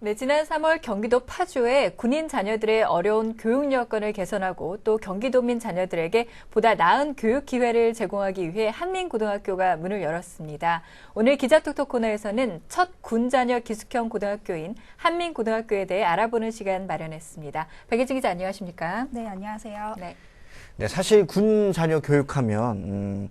네, 지난 3월 경기도 파주에 군인 자녀들의 어려운 교육 여건을 개선하고 또 경기도민 자녀들에게 보다 나은 교육 기회를 제공하기 위해 한민고등학교가 문을 열었습니다. 오늘 기자톡톡 코너에서는 첫 군자녀 기숙형 고등학교인 한민고등학교에 대해 알아보는 시간 마련했습니다. 박예진 기자 안녕하십니까? 네, 안녕하세요. 네, 사실 군 자녀 교육하면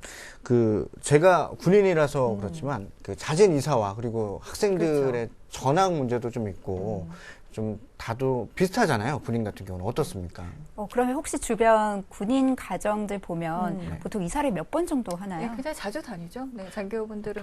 제가 군인이라서 그렇지만 그 잦은 이사와 그리고 학생들의 그렇죠. 전학 문제도 좀 있고 좀 다도 비슷하잖아요. 군인 같은 경우는 어떻습니까? 그러면 혹시 주변 군인 가정들 보면 네. 보통 이사를 몇 번 정도 하나요? 네, 굉장히 자주 다니죠. 네, 장교분들은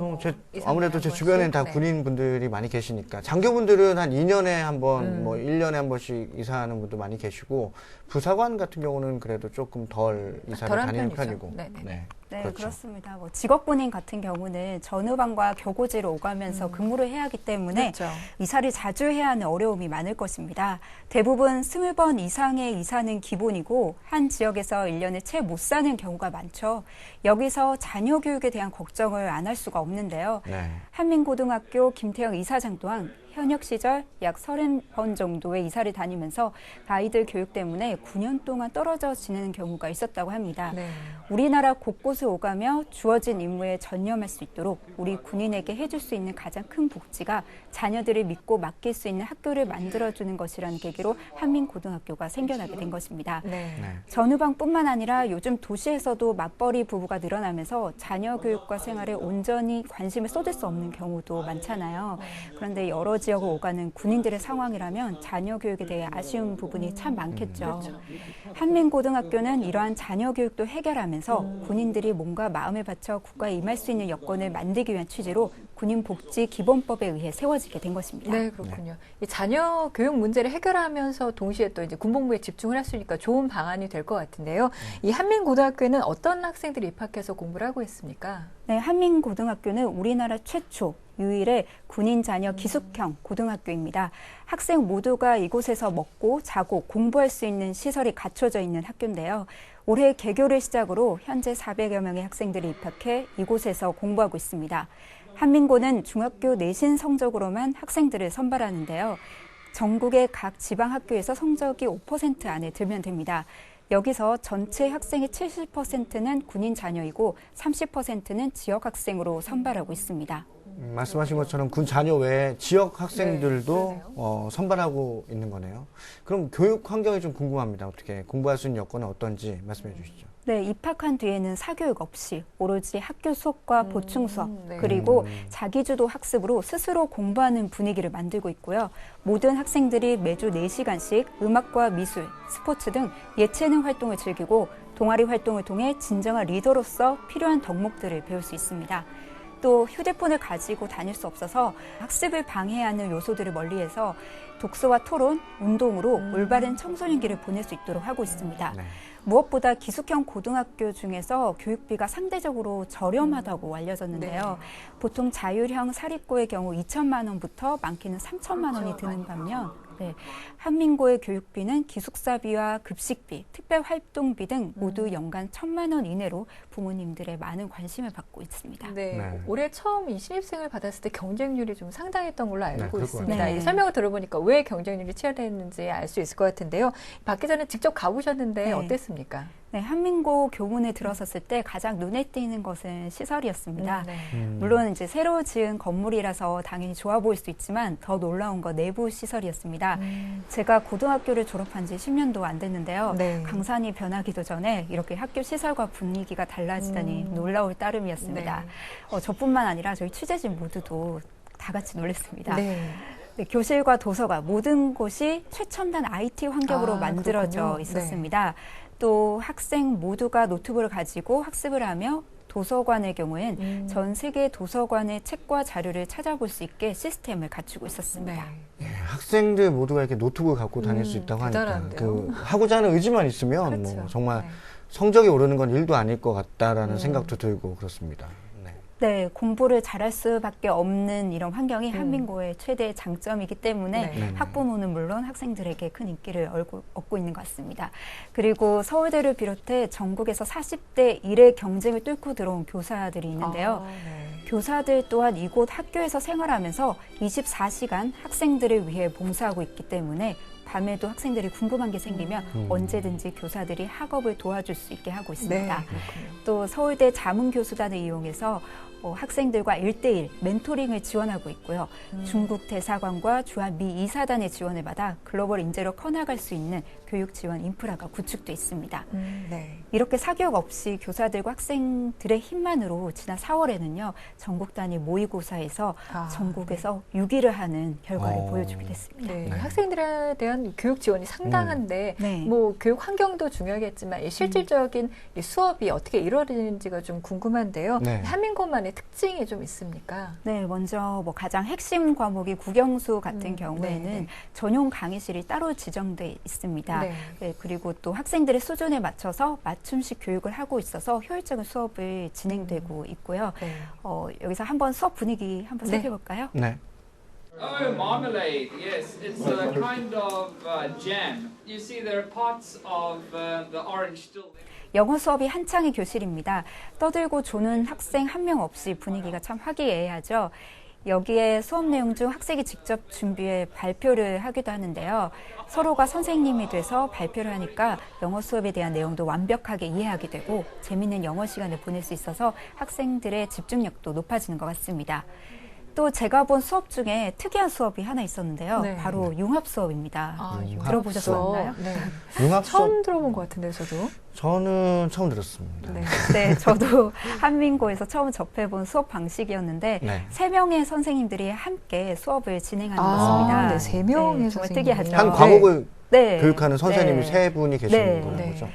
아무래도 제 주변에는 다 군인분들이 많이 계시니까 장교분들은 한 2년에 한 번, 1년에 한 번씩 이사하는 분도 많이 계시고 부사관 같은 경우는 그래도 조금 덜 이사를 다니는 편이고. 네, 그렇죠. 그렇습니다. 직업군인 같은 경우는 전후반과 교고지로 오가면서 근무를 해야 하기 때문에 그렇죠. 이사를 자주 해야 하는 어려움이 많을 것입니다. 대부분 20번 이상의 이사는 기본이고 한 지역에서 1년에 채 못 사는 경우가 많죠. 여기서 자녀 교육에 대한 걱정을 안 할 수가 없는데요. 네. 한민고등학교 김태형 이사장 또한 현역 시절 약 30번 정도의 이사를 다니면서 아이들 교육 때문에 9년 동안 떨어져 지내는 경우가 있었다고 합니다. 네. 우리나라 곳곳을 오가며 주어진 임무에 전념할 수 있도록 우리 군인에게 해줄 수 있는 가장 큰 복지가 자녀들을 믿고 맡길 수 있는 학교를 만들어주는 것이라는 계기로 한민고등학교가 생겨나게 된 것입니다. 네. 전후방뿐만 아니라 요즘 도시에서도 맞벌이 부부가 늘어나면서 자녀 교육과 생활에 온전히 관심을 쏟을 수 없는 경우도 많잖아요. 그런데 여러 지역을 오가는 군인들의 상황이라면 자녀 교육에 대해 아쉬운 부분이 참 많겠죠. 한민고등학교는 이러한 자녀 교육도 해결하면서 군인들이 몸과 마음을 바쳐 국가에 임할 수 있는 여건을 만들기 위한 취지로 군인복지기본법에 의해 세워지게 된 것입니다. 네, 그렇군요. 이 자녀 교육 문제를 해결하면서 동시에 또 이제 군복무에 집중을 할 수 있으니까 좋은 방안이 될 것 같은데요. 이 한민고등학교에는 어떤 학생들이 입학해서 공부를 하고 있습니까? 네, 한민고등학교는 우리나라 최초 유일의 군인 자녀 기숙형 고등학교입니다. 학생 모두가 이곳에서 먹고 자고 공부할 수 있는 시설이 갖춰져 있는 학교인데요. 올해 개교를 시작으로 현재 400여 명의 학생들이 입학해 이곳에서 공부하고 있습니다. 한민고는 중학교 내신 성적으로만 학생들을 선발하는데요. 전국의 각 지방학교에서 성적이 5% 안에 들면 됩니다. 여기서 전체 학생의 70%는 군인 자녀이고 30%는 지역 학생으로 선발하고 있습니다. 말씀하신 것처럼 군 자녀 외에 지역 학생들도 선발하고 있는 거네요. 그럼 교육 환경이 좀 궁금합니다. 어떻게 공부할 수 있는 여건은 어떤지 말씀해 주시죠. 네, 입학한 뒤에는 사교육 없이 오로지 학교 수업과 보충 수업 그리고 자기주도 학습으로 스스로 공부하는 분위기를 만들고 있고요. 모든 학생들이 매주 4시간씩 음악과 미술, 스포츠 등 예체능 활동을 즐기고 동아리 활동을 통해 진정한 리더로서 필요한 덕목들을 배울 수 있습니다. 또 휴대폰을 가지고 다닐 수 없어서 학습을 방해하는 요소들을 멀리해서 독서와 토론, 운동으로 올바른 청소년기를 보낼 수 있도록 하고 있습니다. 무엇보다 기숙형 고등학교 중에서 교육비가 상대적으로 저렴하다고 알려졌는데요. 보통 자율형 사립고의 경우 2천만 원부터 많게는 3천만 원이 드는 반면 한민고의 교육비는 기숙사비와 급식비, 특별활동비 등 모두 연간 1,000만 원 이내로 부모님들의 많은 관심을 받고 있습니다. 네. 올해 처음 이 신입생을 받았을 때 경쟁률이 좀 상당했던 걸로 알고 있습니다. 네. 이 설명을 들어보니까 왜 경쟁률이 치열했는지 알 수 있을 것 같은데요. 박 기자는 직접 가보셨는데 어땠습니까? 네, 한민고 교문에 들어섰을 때 가장 눈에 띄는 것은 시설이었습니다. 물론 이제 새로 지은 건물이라서 당연히 좋아 보일 수 있지만 더 놀라운 건 내부 시설이었습니다. 제가 고등학교를 졸업한 지 10년도 안 됐는데요. 강산이 변하기도 전에 이렇게 학교 시설과 분위기가 달라지다니 놀라울 따름이었습니다. 저뿐만 아니라 저희 취재진 모두도 다 같이 놀랐습니다. 네, 교실과 도서관 모든 곳이 최첨단 IT 환경으로 만들어져 그렇군요. 있었습니다. 또 학생 모두가 노트북을 가지고 학습을 하며 도서관의 경우엔 전 세계 도서관의 책과 자료를 찾아볼 수 있게 시스템을 갖추고 있었습니다. 학생들 모두가 이렇게 노트북을 갖고 다닐 수 있다고 하니까 하고자 하는 의지만 있으면 정말 성적이 오르는 건 일도 아닐 것 같다라는 생각도 들고 그렇습니다. 네, 공부를 잘할 수밖에 없는 이런 환경이 한민고의 최대 장점이기 때문에 네. 학부모는 물론 학생들에게 큰 인기를 얻고 있는 것 같습니다. 그리고 서울대를 비롯해 전국에서 40대 1의 경쟁을 뚫고 들어온 교사들이 있는데요. 교사들 또한 이곳 학교에서 생활하면서 24시간 학생들을 위해 봉사하고 있기 때문에 밤에도 학생들이 궁금한 게 생기면 언제든지 교사들이 학업을 도와줄 수 있게 하고 있습니다. 네, 또 서울대 자문교수단을 이용해서 학생들과 1대1 멘토링을 지원하고 있고요. 중국 대사관과 주한미 이사단의 지원을 받아 글로벌 인재로 커나갈 수 있는 교육 지원 인프라가 구축돼 있습니다. 네. 이렇게 사교육 없이 교사들과 학생들의 힘만으로 지난 4월에는요. 전국 단위 모의고사에서 전국에서 6위를 하는 결과를 보여주게 됐습니다. 네. 학생들에 대한 교육 지원이 상당한데 네. 뭐 교육 환경도 중요하겠지만 이 실질적인 이 수업이 어떻게 이루어지는지가 좀 궁금한데요. 네. 한민고만의 특징이 좀 있습니까? 네, 먼저 뭐 가장 핵심 과목이 국영수 같은 경우에는 네. 전용 강의실이 따로 지정돼 있습니다. 네. 네, 그리고 또 학생들의 수준에 맞춰서 맞춤식 교육을 하고 있어서 효율적인 수업을 진행되고 있고요. 네. 여기서 한번 수업 분위기 한번 네. 살펴볼까요? 네. Oh, marmalade. Yes, it's a kind of jam. You see, there are parts of the orange still there. 영어 수업이 한창의 교실입니다. 떠들고 조는 학생 한 명 없이 분위기가 참 화기애애하죠. 여기에 수업 내용 중 학생이 직접 준비해 발표를 하기도 하는데요. 서로가 선생님이 돼서 발표를 하니까 영어 수업에 대한 내용도 완벽하게 이해하게 되고 재미있는 영어 시간을 보낼 수 있어서 학생들의 집중력도 높아지는 것 같습니다. 또 제가 본 수업 중에 특이한 수업이 하나 있었는데요. 네. 바로 융합 수업입니다. 융합 들어보셨나요? 수업. 네. 융합 수업 처음 들어본 것 같은데 저도. 저는 처음 들었습니다. 네. 네, 저도 한민고에서 처음 접해본 수업 방식이었는데 네. 3명의 선생님들이 함께 수업을 진행하는 것입니다. 네, 3명의 네, 정말 선생님이. 특이하죠. 한 과목을 네. 교육하는 선생님이 네. 세 분이 계시는 네. 거예요, 네. 그죠?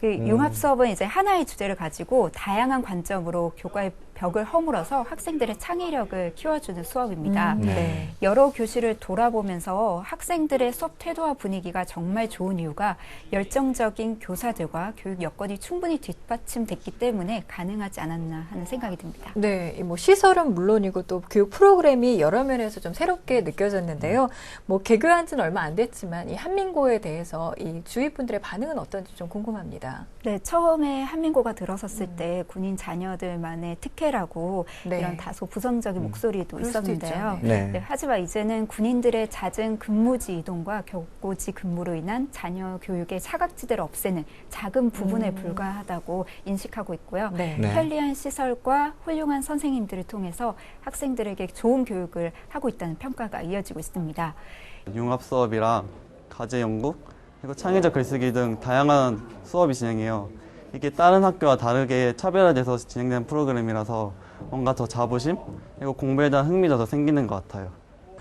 그 융합 수업은 이제 하나의 주제를 가지고 다양한 관점으로 교과의 벽을 허물어서 학생들의 창의력을 키워주는 수업입니다. 네. 여러 교실을 돌아보면서 학생들의 수업 태도와 분위기가 정말 좋은 이유가 열정적인 교사들과 교육 여건이 충분히 뒷받침됐기 때문에 가능하지 않았나 하는 생각이 듭니다. 네, 뭐 시설은 물론이고 또 교육 프로그램이 여러 면에서 좀 새롭게 느껴졌는데요. 뭐 개교한 지는 얼마 안 됐지만 이 한민고에 대해서 이 주위 분들의 반응은 어떤지 좀 궁금합니다. 네, 처음에 한민고가 들어섰을 때 군인 자녀들만의 특혜라고 네. 이런 다소 부정적인 목소리도 그럴 수도 있었는데요. 있죠. 네. 네, 하지만 이제는 군인들의 잦은 근무지 이동과 격고지 근무로 인한 자녀 교육의 사각지대를 없애는 작은 부분에 불과하다고 인식하고 있고요. 네. 네. 편리한 시설과 훌륭한 선생님들을 통해서 학생들에게 좋은 교육을 하고 있다는 평가가 이어지고 있습니다. 융합 수업이랑 과제 연구, 그리고 창의적 글쓰기 등 다양한 수업이 진행해요. 이게 다른 학교와 다르게 차별화돼서 진행된 프로그램이라서 뭔가 더 자부심, 그리고 공부에 대한 흥미도 더 생기는 것 같아요.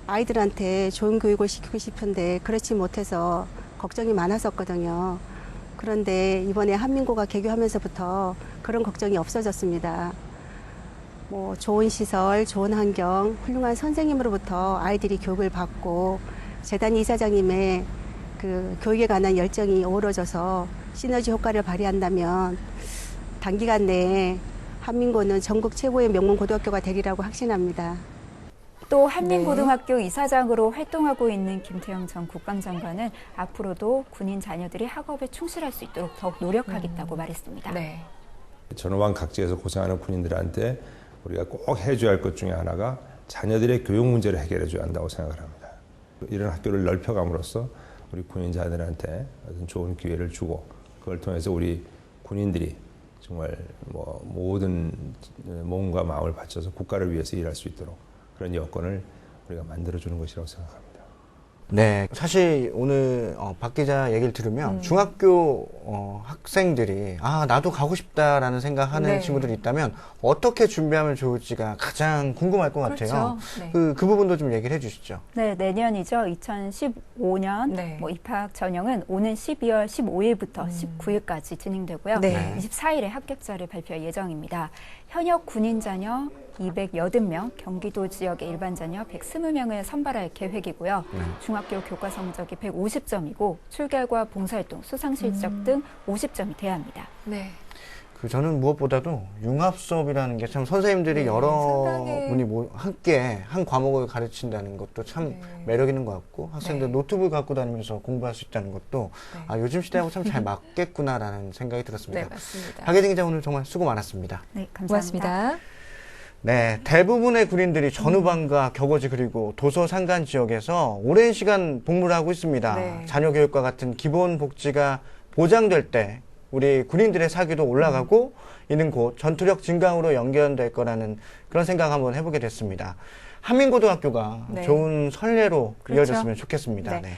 아이들한테 좋은 교육을 시키고 싶은데 그렇지 못해서 걱정이 많았었거든요. 그런데 이번에 한민고가 개교하면서부터 그런 걱정이 없어졌습니다. 뭐 좋은 시설, 좋은 환경, 훌륭한 선생님으로부터 아이들이 교육을 받고 재단 이사장님의 그 교육에 관한 열정이 어우러져서 시너지 효과를 발휘한다면 단기간 내에 한민고는 전국 최고의 명문 고등학교가 되리라고 확신합니다. 또 한민고등학교 이사장으로 활동하고 있는 김태형 전 국방장관은 앞으로도 군인 자녀들이 학업에 충실할 수 있도록 더욱 노력하겠다고 말했습니다. 네. 전후방 각지에서 고생하는 군인들한테 우리가 꼭 해줘야 할 것 중에 하나가 자녀들의 교육 문제를 해결해 줘야 한다고 생각을 합니다. 이런 학교를 넓혀감으로써 우리 군인자들한테 어떤 좋은 기회를 주고 그걸 통해서 우리 군인들이 정말 뭐 모든 몸과 마음을 바쳐서 국가를 위해서 일할 수 있도록 그런 여건을 우리가 만들어주는 것이라고 생각합니다. 네, 사실 오늘 박 기자 얘기를 들으면 중학교 학생들이 나도 가고 싶다라는 생각하는 네. 친구들이 있다면 어떻게 준비하면 좋을지가 가장 궁금할 것 같아요. 그렇죠. 네. 그 부분도 좀 얘기를 해주시죠. 네, 내년이죠. 2015년 네. 입학 전형은 오는 12월 15일부터 19일까지 진행되고요. 네. 24일에 합격자를 발표할 예정입니다. 현역 군인 자녀 280명, 경기도 지역의 일반 자녀 120명을 선발할 계획이고요. 중학교 교과 성적이 150점이고 출결과 봉사활동, 수상 실적 등 50점이 돼야 합니다. 네. 저는 무엇보다도 융합 수업이라는 게 참 선생님들이 여러 상당히 분이 함께 한 과목을 가르친다는 것도 참 매력 있는 것 같고 학생들 노트북 갖고 다니면서 공부할 수 있다는 것도 요즘 시대하고 참 잘 맞겠구나라는 생각이 들었습니다. 네, 맞습니다. 박예진 기자 오늘 정말 수고 많았습니다. 네, 감사합니다. 고맙습니다. 네, 대부분의 군인들이 전후반과 격오지 그리고 도서 산간 지역에서 오랜 시간 복무를 하고 있습니다. 네. 자녀 교육과 같은 기본 복지가 보장될 때 우리 군인들의 사기도 올라가고 이는 곧 전투력 증강으로 연결될 거라는 그런 생각 한번 해보게 됐습니다. 한민고등학교가 네. 좋은 선례로 그렇죠. 이어졌으면 좋겠습니다. 네. 네.